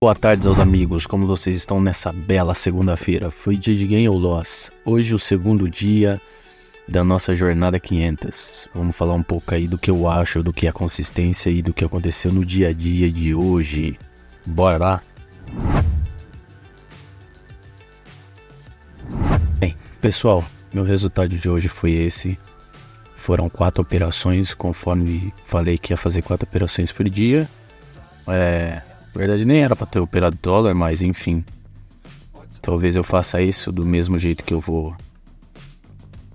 Boa tarde aos amigos, como vocês estão nessa bela segunda-feira? Foi dia de gain ou loss? Hoje o segundo dia da nossa jornada 500. Vamos falar um pouco aí do que eu acho, do que é a consistência e do que aconteceu no dia a dia de hoje. Bora lá? Bem, pessoal, meu resultado de hoje foi esse. Foram 4 operações, conforme falei que ia fazer 4 operações por dia. Na verdade nem era para ter operado dólar, mas enfim. Talvez eu faça isso do mesmo jeito que eu vou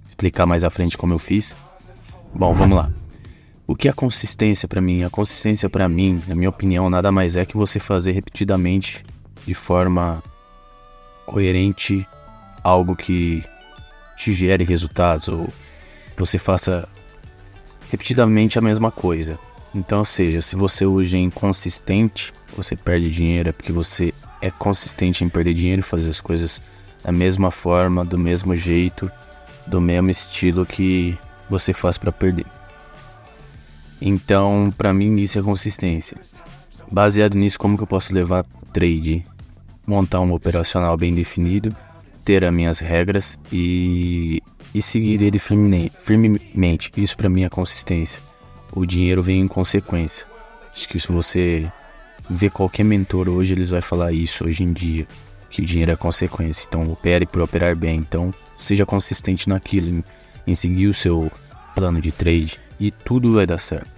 explicar mais à frente como eu fiz. Bom, vamos lá. O que é a consistência para mim? A consistência para mim, na minha opinião, nada mais é que você fazer repetidamente, de forma coerente, algo que te gere resultados, ou que você faça repetidamente a mesma coisa. Então, ou seja, se você hoje é inconsistente, você perde dinheiro, é porque você é consistente em perder dinheiro e fazer as coisas da mesma forma, do mesmo jeito, do mesmo estilo que você faz para perder. Então, para mim, isso é consistência. Baseado nisso, como que eu posso levar trade? Montar um operacional bem definido, ter as minhas regras e seguir ele firmemente. Isso para mim é consistência. O dinheiro vem em consequência. Acho que se você ver qualquer mentor hoje, eles vão falar isso hoje em dia, que o dinheiro é consequência. Então opere por operar bem. Então seja consistente naquilo, em seguir o seu plano de trade e tudo vai dar certo.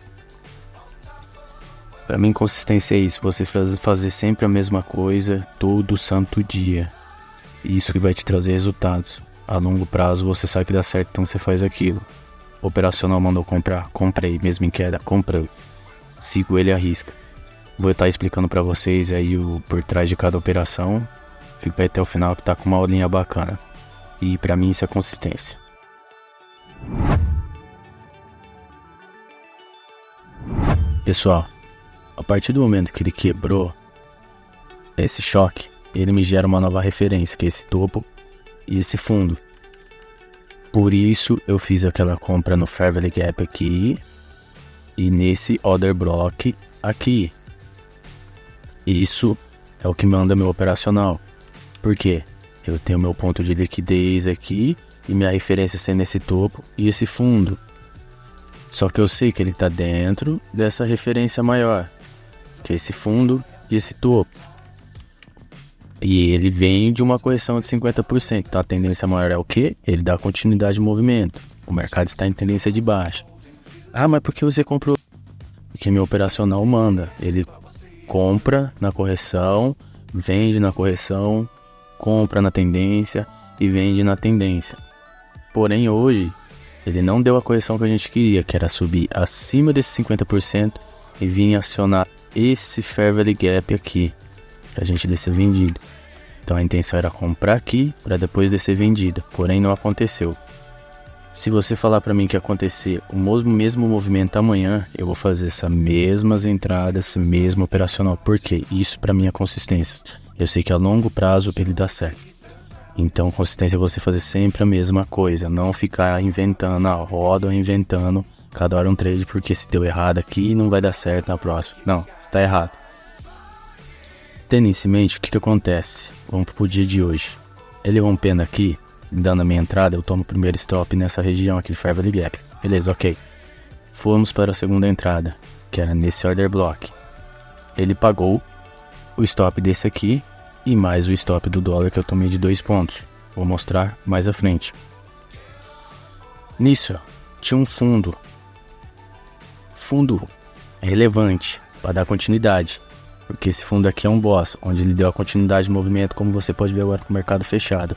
Para mim consistência é isso, você fazer sempre a mesma coisa todo santo dia. Isso que vai te trazer resultados. A longo prazo você sabe que dá certo, então você faz aquilo. O operacional mandou comprar, comprei, mesmo em queda, comprei. Sigo ele à risca. Vou estar explicando para vocês aí o por trás de cada operação. Fica aí até o final que tá com uma aulinha bacana. E para mim isso é consistência. Pessoal, a partir do momento que ele quebrou esse choque, ele me gera uma nova referência, que é esse topo e esse fundo. Por isso eu fiz aquela compra no Fair Value Gap aqui e nesse Order Block aqui. Isso é o que manda meu operacional. Por quê? Eu tenho meu ponto de liquidez aqui e minha referência sendo esse topo e esse fundo. Só que eu sei que ele está dentro dessa referência maior, que é esse fundo e esse topo. E ele vem de uma correção de 50%. Então a tendência maior é o quê? Ele dá continuidade de movimento. O mercado está em tendência de baixa. Ah, mas por que você comprou? Porque meu operacional manda. Ele compra na correção, vende na correção, compra na tendência e vende na tendência. Porém hoje, ele não deu a correção que a gente queria, que era subir acima desse 50% e vir acionar esse Fair Value Gap aqui, pra gente descer vendido. Então a intenção era comprar aqui para depois descer vendido, porém não aconteceu. Se você falar para mim que acontecer o mesmo movimento amanhã, eu vou fazer essas mesmas entradas, esse mesmo operacional. Por quê? Isso para mim é consistência. Eu sei que a longo prazo ele dá certo. Então consistência é você fazer sempre a mesma coisa, não ficar inventando a roda ou inventando cada hora um trade, porque se deu errado aqui não vai dar certo na próxima. Não, está errado. Tendo isso em mente, o que acontece? Vamos pro dia de hoje. Ele rompendo aqui, dando a minha entrada, eu tomo o primeiro stop nessa região aqui, Fair Value Gap. Beleza, ok. Fomos para a segunda entrada, que era nesse Order Block. Ele pagou o stop desse aqui e mais o stop do dólar que eu tomei de 2 pontos. Vou mostrar mais à frente. Nisso, tinha um fundo. Fundo relevante para dar continuidade. Porque esse fundo aqui é um boss, onde ele deu a continuidade de movimento, como você pode ver agora com o mercado fechado.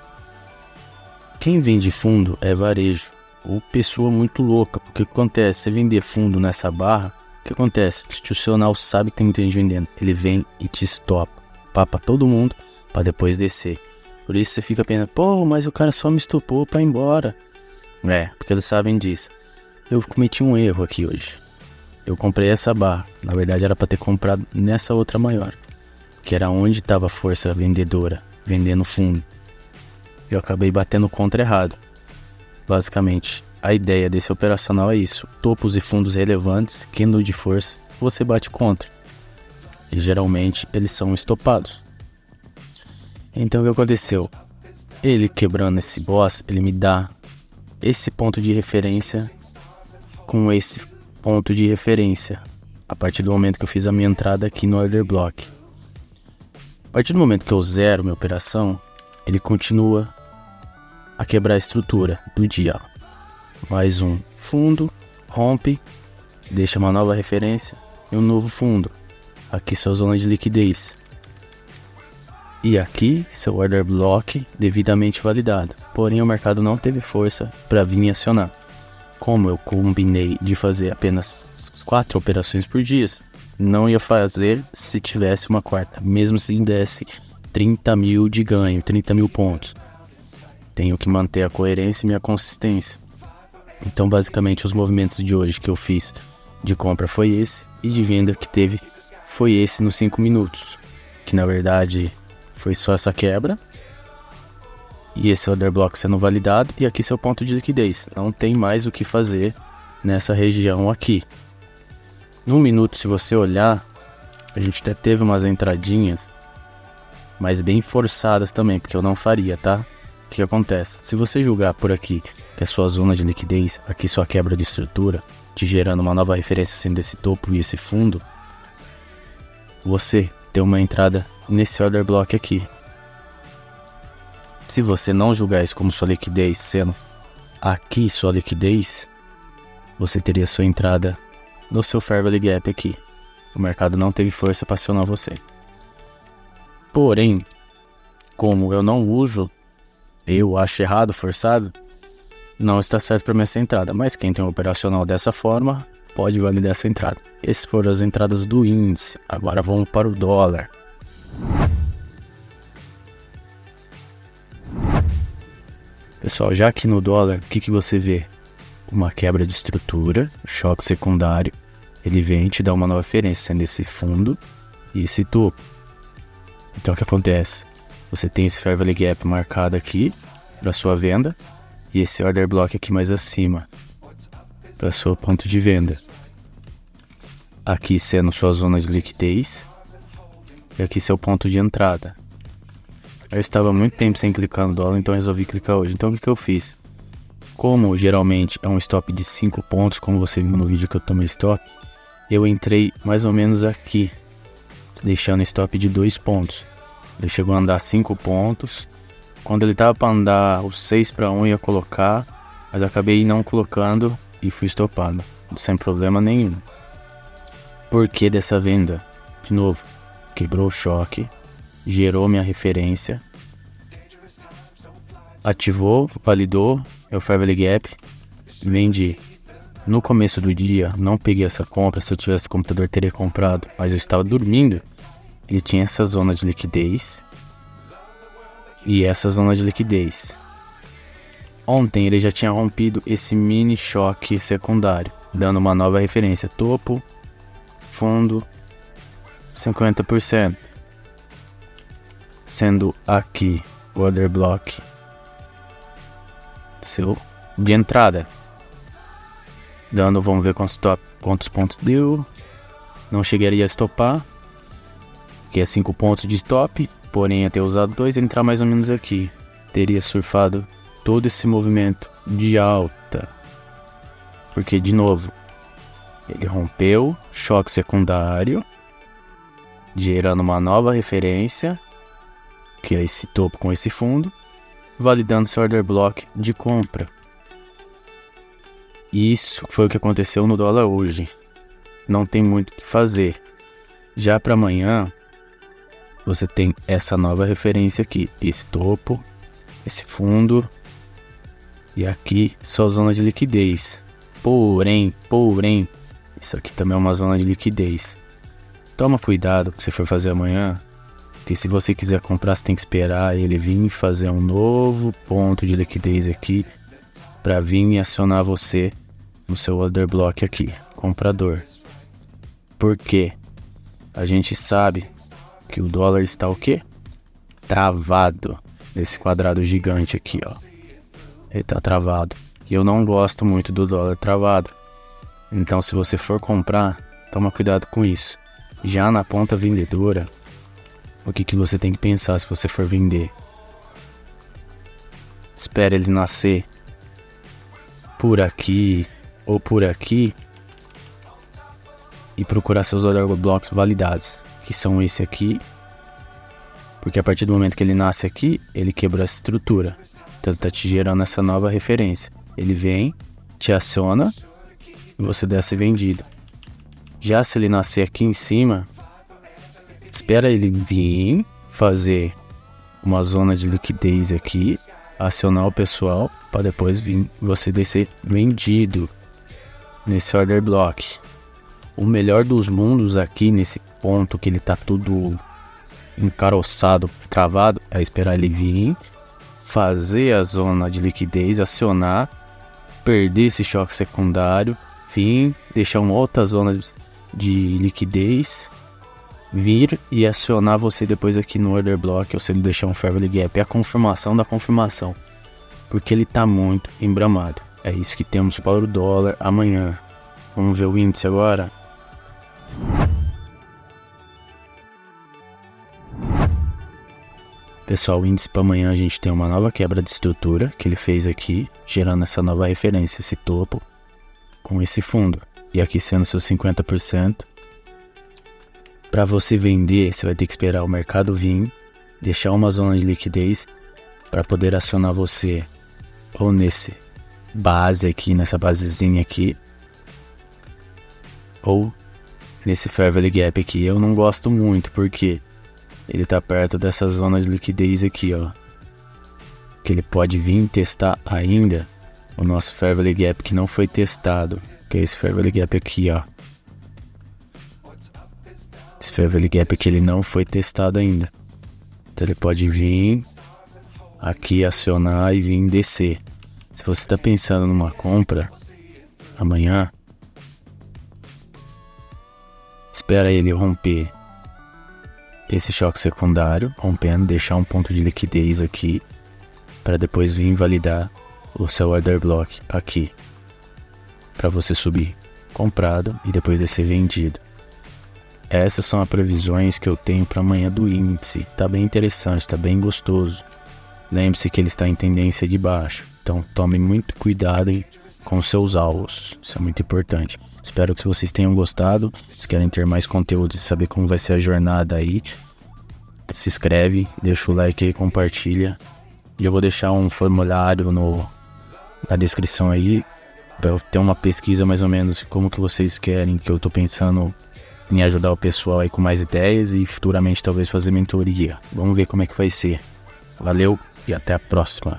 Quem vende fundo é varejo, ou pessoa muito louca, porque o que acontece? Você vender fundo nessa barra, o que acontece? O institucional sabe que tem muita gente vendendo, ele vem e te stopa, papa todo mundo, para depois descer. Por isso você fica pensando, pô, mas o cara só me estopou para ir embora. Porque eles sabem disso. Eu cometi um erro aqui hoje. Eu comprei essa barra, na verdade era para ter comprado nessa outra maior, que era onde estava a força vendedora, vendendo fundo. Eu acabei batendo contra errado. Basicamente, a ideia desse operacional é isso, topos e fundos relevantes, candle de força, você bate contra. e geralmente eles são estopados. Então o que aconteceu? Ele quebrando esse boss, ele me dá esse ponto de referência com esse ponto de referência a partir do momento que eu fiz a minha entrada aqui no order block. A partir do momento que eu zero minha operação, ele continua a quebrar a estrutura do dia. Mais um fundo, rompe, deixa uma nova referência e um novo fundo. Aqui sua zona de liquidez. E aqui seu order block devidamente validado. Porém o mercado não teve força para vir acionar. Como eu combinei de fazer apenas 4 operações por dia, não ia fazer se tivesse uma quarta, mesmo se desse 30 mil de ganho, 30 mil pontos. Tenho que manter a coerência e minha consistência. Então basicamente os movimentos de hoje que eu fiz de compra foi esse, e de venda que teve foi esse nos 5 minutos, que na verdade foi só essa quebra, e esse order block sendo validado, e aqui seu ponto de liquidez. Não tem mais o que fazer nessa região aqui. No minuto, se você olhar, a gente até teve umas entradinhas, mas bem forçadas também, porque eu não faria, tá? O que acontece? Se você julgar por aqui que a sua zona de liquidez, aqui sua quebra de estrutura, te gerando uma nova referência sendo esse topo e esse fundo, você tem uma entrada nesse order block aqui. Se você não julgar isso como sua liquidez, sendo aqui sua liquidez, você teria sua entrada no seu Fair Value Gap aqui. O mercado não teve força para acionar você. Porém, como eu não uso, eu acho errado, forçado, não está certo para mim essa entrada. Mas quem tem um operacional dessa forma, pode validar essa entrada. Essas foram as entradas do índice. Agora vamos para o dólar. Pessoal, já aqui no dólar, o que você vê? Uma quebra de estrutura, choque secundário. Ele vem te dar uma nova referência, sendo esse fundo e esse topo. Então o que acontece? Você tem esse Fair Value Gap marcado aqui para sua venda, e esse order block aqui mais acima para seu ponto de venda. Aqui sendo sua zona de liquidez, e aqui seu ponto de entrada. Eu estava há muito tempo sem clicar no dólar, então resolvi clicar hoje. Então o que eu fiz? Como geralmente é um stop de 5 pontos, como você viu no vídeo que eu tomei stop, eu entrei mais ou menos aqui, deixando stop de 2 pontos. Ele chegou a andar 5 pontos. Quando ele estava para andar os 6 para 1, ia colocar, mas acabei não colocando e fui estopado, sem problema nenhum. Por que dessa venda? De novo, quebrou o choque, gerou minha referência, ativou, validou, é o Fair Value Gap, vendi. No começo do dia, não peguei essa compra, se eu tivesse computador teria comprado, mas eu estava dormindo. Ele tinha essa zona de liquidez e essa zona de liquidez. Ontem ele já tinha rompido esse mini choque secundário, dando uma nova referência, topo, fundo, 50%. Sendo aqui o order block seu de entrada, dando, vamos ver quantos pontos deu. Não chegaria a estopar, que é 5 pontos de stop, porém ia ter usado 2 e entrar mais ou menos aqui. Teria surfado todo esse movimento de alta, porque de novo ele rompeu, choque secundário, gerando uma nova referência, que é esse topo com esse fundo, validando seu order block de compra. Isso foi o que aconteceu no dólar hoje. Não tem muito o que fazer. Já para amanhã, você tem essa nova referência aqui, esse topo, esse fundo e aqui sua zona de liquidez. Porém, isso aqui também é uma zona de liquidez. Toma cuidado que você for fazer amanhã, que se você quiser comprar, você tem que esperar ele vir fazer um novo ponto de liquidez aqui para vir e acionar você no seu order block aqui, comprador. Por quê? A gente sabe que o dólar está o quê? Travado nesse quadrado gigante aqui, ó. Ele tá travado. E eu não gosto muito do dólar travado. Então se você for comprar, toma cuidado com isso. Já na ponta vendedora, o que você tem que pensar se você for vender? Espera ele nascer por aqui ou por aqui e procurar seus order blocks validados, que são esse aqui, porque a partir do momento que ele nasce aqui, ele quebrou essa estrutura, então tá te gerando essa nova referência. Ele vem, te aciona e você desce vendido. Já se ele nascer aqui em cima, espera ele vir fazer uma zona de liquidez aqui, acionar o pessoal para depois vir você descer vendido nesse order block. O melhor dos mundos aqui nesse ponto que ele tá tudo encaroçado, travado, é esperar ele vir, fazer a zona de liquidez, acionar, perder esse choque secundário, vir, deixar uma outra zona de liquidez, vir e acionar você depois aqui no order block, ou se ele deixar um fair value gap, é a confirmação da confirmação, porque ele tá muito embramado. É isso que temos para o dólar amanhã. Vamos ver o índice agora. Pessoal, o índice para amanhã a gente tem uma nova quebra de estrutura que ele fez aqui, gerando essa nova referência, esse topo com esse fundo. E aqui sendo seus 50%. Para você vender, você vai ter que esperar o mercado vir, deixar uma zona de liquidez para poder acionar você ou nesse base aqui, nessa basezinha aqui, ou nesse fair value gap aqui. Eu não gosto muito porque ele tá perto dessa zona de liquidez aqui, ó, que ele pode vir testar ainda o nosso fair value gap que não foi testado, que é esse fair value gap aqui, ó. Esse fair value gap aqui ele não foi testado ainda, então ele pode vir aqui, acionar e vir descer. Se você está pensando numa compra amanhã, espera ele romper esse choque secundário, rompendo, deixar um ponto de liquidez aqui, para depois vir validar o seu order block aqui, para você subir comprado e depois descer vendido. Essas são as previsões que eu tenho para amanhã do índice. Tá bem interessante, tá bem gostoso. Lembre-se que ele está em tendência de baixa, então tome muito cuidado com seus alvos, isso é muito importante. Espero que vocês tenham gostado. Se querem ter mais conteúdos e saber como vai ser a jornada aí, se inscreve, deixa o like aí, compartilha. E eu vou deixar um formulário na descrição aí, para eu ter uma pesquisa mais ou menos como que vocês querem, que eu tô pensando em ajudar o pessoal aí com mais ideias e futuramente talvez fazer mentoria. Vamos ver como é que vai ser. Valeu e até a próxima.